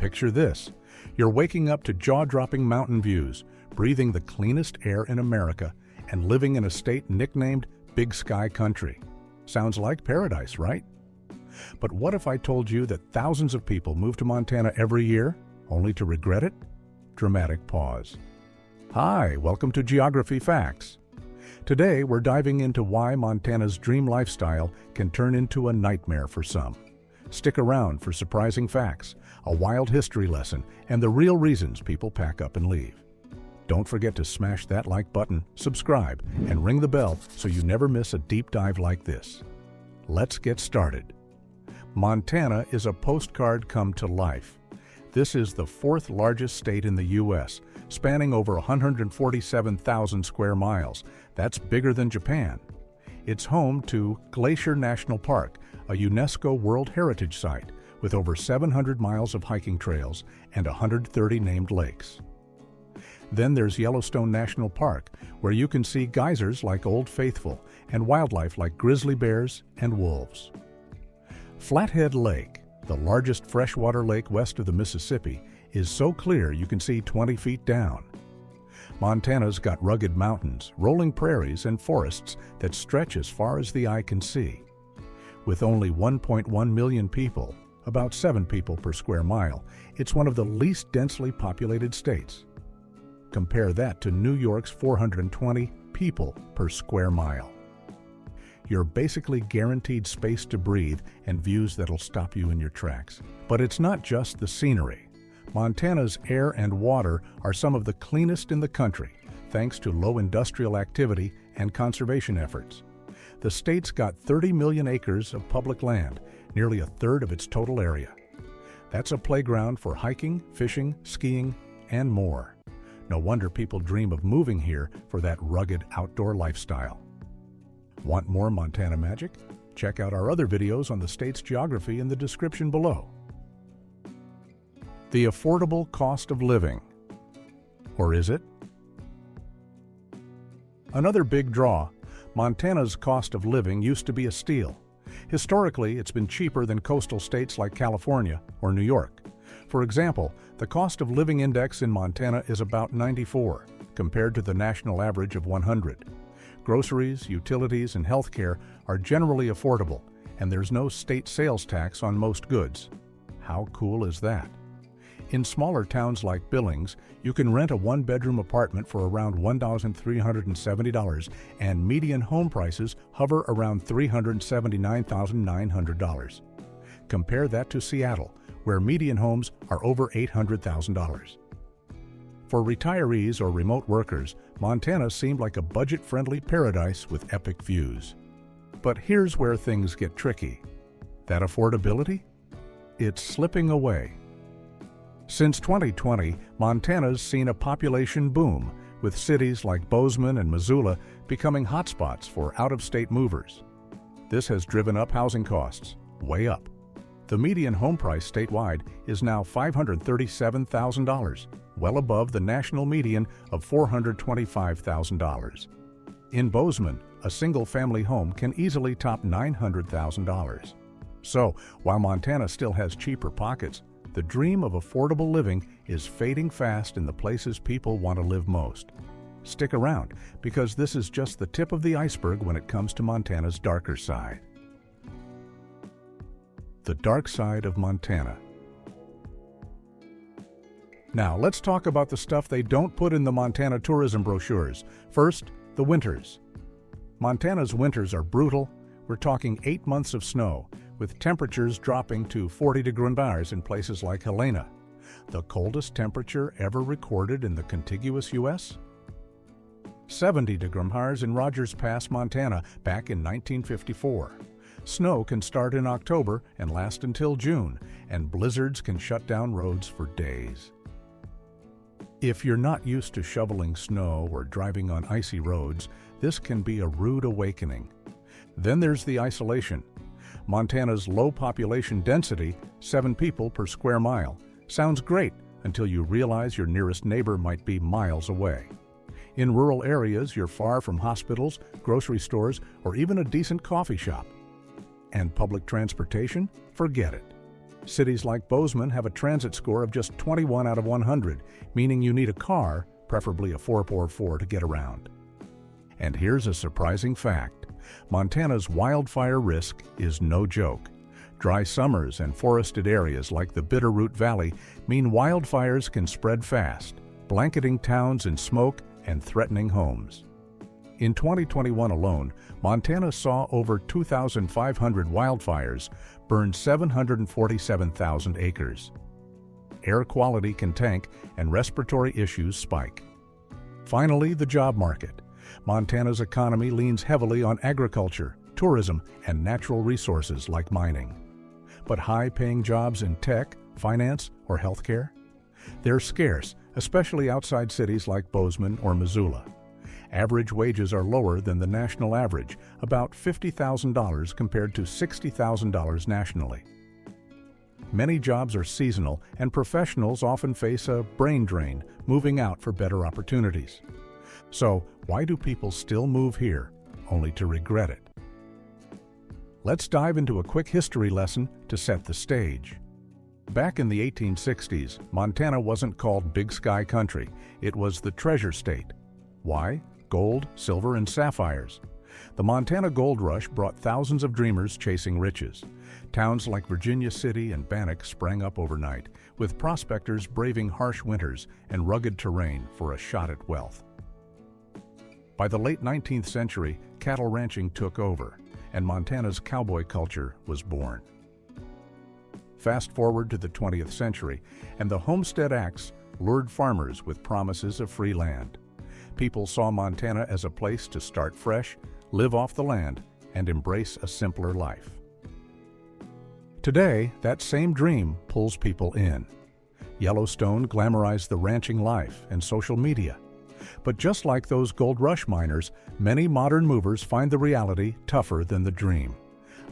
Picture this. You're waking up to jaw-dropping mountain views, breathing the cleanest air in America, and living in a state nicknamed Big Sky Country. Sounds like paradise, right? But what if I told you that thousands of people move to Montana every year, only to regret it? Dramatic pause. Hi, welcome to Geography Facts. Today, we're diving into why Montana's dream lifestyle can turn into a nightmare for some. Stick around for surprising facts, a wild history lesson, and the real reasons people pack up and leave. Don't forget to smash that like button, subscribe, and ring the bell so you never miss a deep dive like this. Let's get started. Montana is a postcard come to life. This is the fourth largest state in the U.S., spanning over 147,000 square miles. That's bigger than Japan. It's home to Glacier National Park, a UNESCO World Heritage Site with over 700 miles of hiking trails and 130 named lakes. Then there's Yellowstone National Park, where you can see geysers like Old Faithful and wildlife like grizzly bears and wolves. Flathead Lake, the largest freshwater lake west of the Mississippi, is so clear you can see 20 feet down. Montana's got rugged mountains, rolling prairies, and forests that stretch as far as the eye can see. With only 1.1 million people, about 7 people per square mile, it's one of the least densely populated states. Compare that to New York's 420 people per square mile. You're basically guaranteed space to breathe and views that'll stop you in your tracks. But it's not just the scenery. Montana's air and water are some of the cleanest in the country, thanks to low industrial activity and conservation efforts. The state's got 30 million acres of public land, nearly a third of its total area. That's a playground for hiking, fishing, skiing, and more. No wonder people dream of moving here for that rugged outdoor lifestyle. Want more Montana magic? Check out our other videos on the state's geography in the description below. The affordable cost of living. Or is it? Another big draw, Montana's cost of living used to be a steal. Historically, it's been cheaper than coastal states like California or New York. For example, the cost of living index in Montana is about 94, compared to the national average of 100. Groceries, utilities, and healthcare are generally affordable, and there's no state sales tax on most goods. How cool is that? In smaller towns like Billings, you can rent a one-bedroom apartment for around $1,370, and median home prices hover around $379,900. Compare that to Seattle, where median homes are over $800,000. For retirees or remote workers, Montana seemed like a budget-friendly paradise with epic views. But here's where things get tricky. That affordability? It's slipping away. Since 2020, Montana's seen a population boom, with cities like Bozeman and Missoula becoming hotspots for out-of-state movers. This has driven up housing costs, way up. The median home price statewide is now $537,000, well above the national median of $425,000. In Bozeman, a single-family home can easily top $900,000. So, while Montana still has cheaper pockets, the dream of affordable living is fading fast in the places people want to live most. Stick around, because this is just the tip of the iceberg when it comes to Montana's darker side. The dark side of Montana. Now, let's talk about the stuff they don't put in the Montana tourism brochures. First, the winters. Montana's winters are brutal. We're talking 8 months of snow, with temperatures dropping to 40 degrees Fahrenheit in places like Helena. The coldest temperature ever recorded in the contiguous U.S.? 70 degrees Fahrenheit in Rogers Pass, Montana, back in 1954. Snow can start in October and last until June, and blizzards can shut down roads for days. If you're not used to shoveling snow or driving on icy roads, this can be a rude awakening. Then there's the isolation. Montana's low population density, 7 people per square mile, sounds great until you realize your nearest neighbor might be miles away. In rural areas, you're far from hospitals, grocery stores, or even a decent coffee shop. And public transportation? Forget it. Cities like Bozeman have a transit score of just 21 out of 100, meaning you need a car, preferably a 4x4, to get around. And here's a surprising fact. Montana's wildfire risk is no joke. Dry summers and forested areas like the Bitterroot Valley mean wildfires can spread fast, blanketing towns in smoke and threatening homes. In 2021 alone, Montana saw over 2,500 wildfires burn 747,000 acres. Air quality can tank and respiratory issues spike. Finally, the job market. Montana's economy leans heavily on agriculture, tourism, and natural resources like mining. But high-paying jobs in tech, finance, or healthcare? They're scarce, especially outside cities like Bozeman or Missoula. Average wages are lower than the national average, about $50,000 compared to $60,000 nationally. Many jobs are seasonal, and professionals often face a brain drain, moving out for better opportunities. So, why do people still move here, only to regret it? Let's dive into a quick history lesson to set the stage. Back in the 1860s, Montana wasn't called Big Sky Country. It was the Treasure State. Why? Gold, silver, and sapphires. The Montana Gold Rush brought thousands of dreamers chasing riches. Towns like Virginia City and Bannack sprang up overnight, with prospectors braving harsh winters and rugged terrain for a shot at wealth. By the late 19th century, cattle ranching took over, and Montana's cowboy culture was born. Fast forward to the 20th century, and the Homestead Acts lured farmers with promises of free land. People saw Montana as a place to start fresh, live off the land, and embrace a simpler life. Today, that same dream pulls people in. Yellowstone glamorized the ranching life and social media. But just like those Gold Rush miners, many modern movers find the reality tougher than the dream.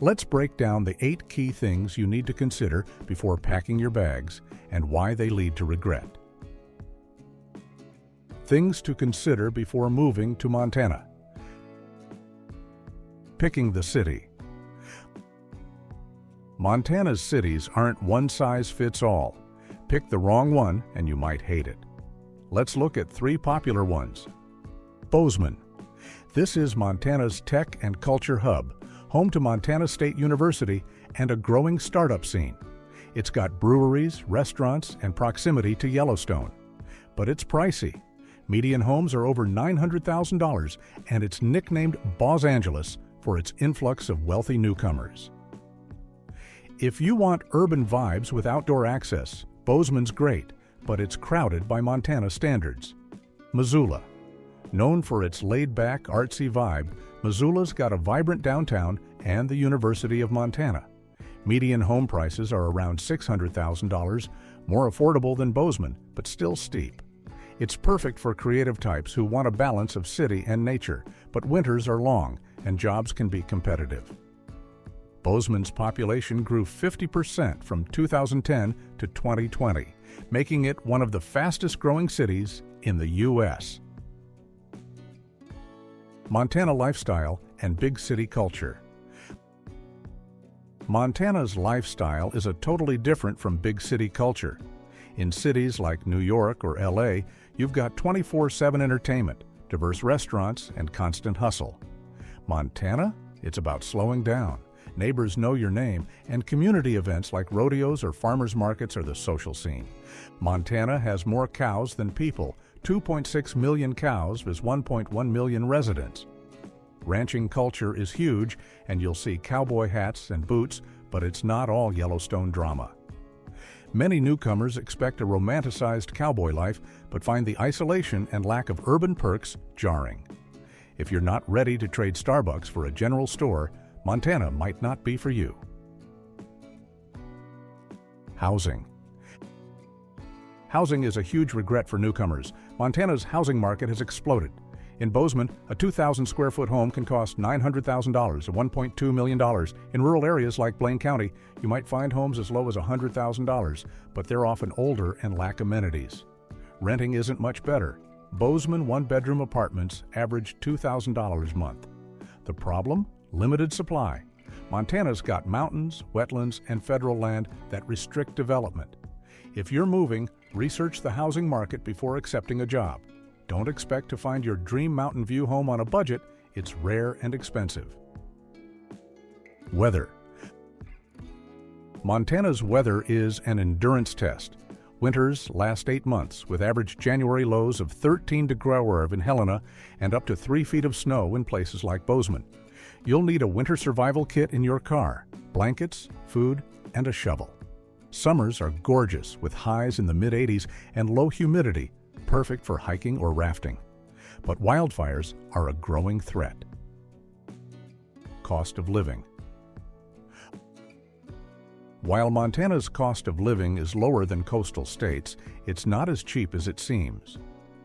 Let's break down the 8 key things you need to consider before packing your bags and why they lead to regret. Things to consider before moving to Montana. Picking the city. Montana's cities aren't one size fits all. Pick the wrong one and you might hate it. Let's look at 3 popular ones. Bozeman. This is Montana's tech and culture hub, home to Montana State University and a growing startup scene. It's got breweries, restaurants, and proximity to Yellowstone. But it's pricey. Median homes are over $900,000, and it's nicknamed Bos Angeles for its influx of wealthy newcomers. If you want urban vibes with outdoor access, Bozeman's great, but it's crowded by Montana standards. Missoula. Known for its laid-back, artsy vibe, Missoula's got a vibrant downtown and the University of Montana. Median home prices are around $600,000, more affordable than Bozeman, but still steep. It's perfect for creative types who want a balance of city and nature, but winters are long and jobs can be competitive. Bozeman's population grew 50% from 2010 to 2020, making it one of the fastest-growing cities in the U.S. Montana lifestyle and big city culture. Montana's lifestyle is totally different from big city culture. In cities like New York or LA, you've got 24/7 entertainment, diverse restaurants, and constant hustle. Montana? It's about slowing down. Neighbors know your name, and community events like rodeos or farmers markets are the social scene. Montana has more cows than people. 2.6 million cows is 1.1 million residents. Ranching culture is huge, and you'll see cowboy hats and boots, but it's not all Yellowstone drama. Many newcomers expect a romanticized cowboy life, but find the isolation and lack of urban perks jarring. If you're not ready to trade Starbucks for a general store, Montana might not be for you. Housing. Housing is a huge regret for newcomers. Montana's housing market has exploded. In Bozeman, a 2,000-square-foot home can cost $900,000 to $1.2 million. In rural areas like Blaine County, you might find homes as low as $100,000, but they're often older and lack amenities. Renting isn't much better. Bozeman one-bedroom apartments average $2,000 a month. The problem? Limited supply. Montana's got mountains, wetlands, and federal land that restrict development. If you're moving, research the housing market before accepting a job. Don't expect to find your dream mountain view home on a budget. It's rare and expensive. Weather. Montana's weather is an endurance test. Winters last 8 months, with average January lows of 13 degrees in Helena and up to 3 feet of snow in places like Bozeman. You'll need a winter survival kit in your car, blankets, food, and a shovel. Summers are gorgeous, with highs in the mid-80s and low humidity, perfect for hiking or rafting. But wildfires are a growing threat. Cost of living. While Montana's cost of living is lower than coastal states, it's not as cheap as it seems.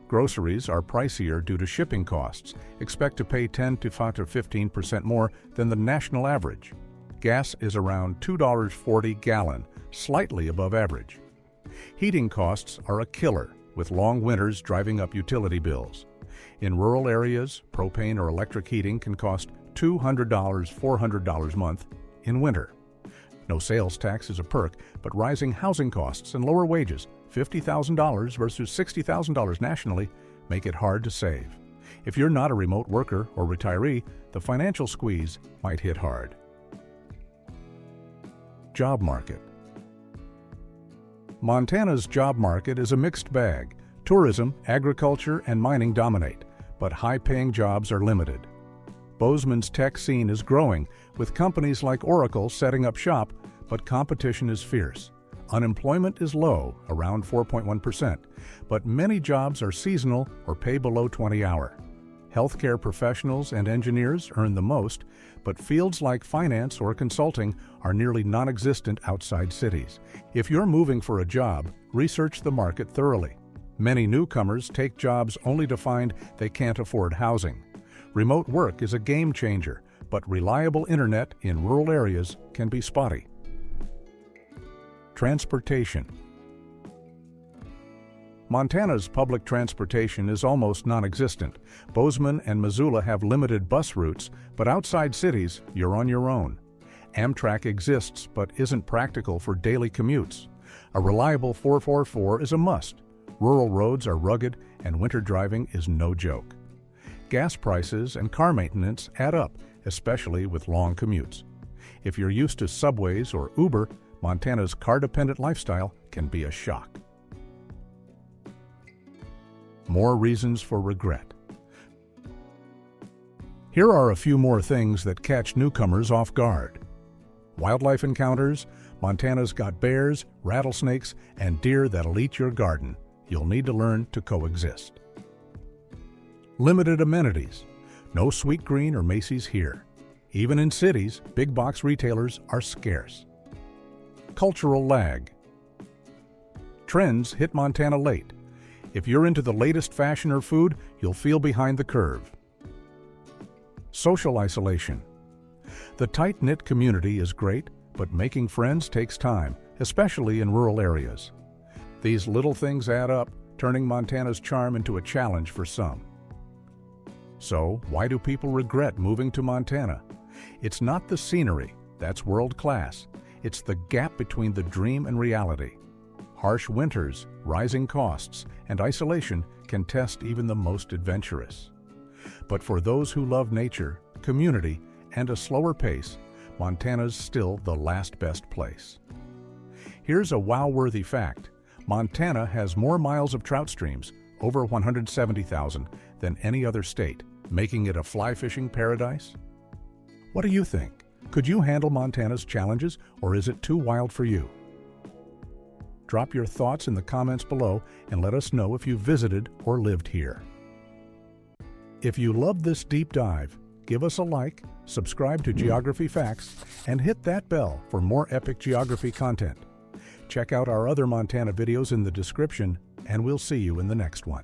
Groceries are pricier due to shipping costs. Expect to pay 10 to 15% more than the national average. Gas is around $2.40 a gallon, slightly above average. Heating costs are a killer, with long winters driving up utility bills. In rural areas, propane or electric heating can cost $200, $400 a month in winter. No sales tax is a perk, but rising housing costs and lower wages, $50,000 versus $60,000 nationally, make it hard to save. If you're not a remote worker or retiree, the financial squeeze might hit hard. Job market. Montana's job market is a mixed bag. Tourism, agriculture, and mining dominate, but high-paying jobs are limited. Bozeman's tech scene is growing, with companies like Oracle setting up shop, but competition is fierce. Unemployment is low, around 4.1%, but many jobs are seasonal or pay below 20-hour. Healthcare professionals and engineers earn the most, but fields like finance or consulting are nearly non-existent outside cities. If you're moving for a job, research the market thoroughly. Many newcomers take jobs only to find they can't afford housing. Remote work is a game changer, but reliable internet in rural areas can be spotty. Transportation. Montana's public transportation is almost non-existent. Bozeman and Missoula have limited bus routes, but outside cities, you're on your own. Amtrak exists but isn't practical for daily commutes. A reliable 444 is a must. Rural roads are rugged and winter driving is no joke. Gas prices and car maintenance add up, especially with long commutes. If you're used to subways or Uber, Montana's car-dependent lifestyle can be a shock. More reasons for regret. Here are a few more things that catch newcomers off guard. Wildlife encounters. Montana's got bears, rattlesnakes, and deer that'll eat your garden. You'll need to learn to coexist. Limited amenities. No Sweetgreen or Macy's here. Even in cities, big box retailers are scarce. Cultural lag. Trends hit Montana late. If you're into the latest fashion or food, you'll feel behind the curve. Social isolation. The tight-knit community is great, but making friends takes time, especially in rural areas. These little things add up, turning Montana's charm into a challenge for some. So, why do people regret moving to Montana? It's not the scenery, that's world-class. It's the gap between the dream and reality. Harsh winters, rising costs, and isolation can test even the most adventurous. But for those who love nature, community, and a slower pace, Montana's still the last best place. Here's a wow-worthy fact. Montana has more miles of trout streams, over 170,000, than any other state, making it a fly fishing paradise. What do you think? Could you handle Montana's challenges, or is it too wild for you? Drop your thoughts in the comments below and let us know if you visited or lived here. If you loved this deep dive, give us a like, subscribe to Geography Facts, and hit that bell for more epic geography content. Check out our other Montana videos in the description, and we'll see you in the next one.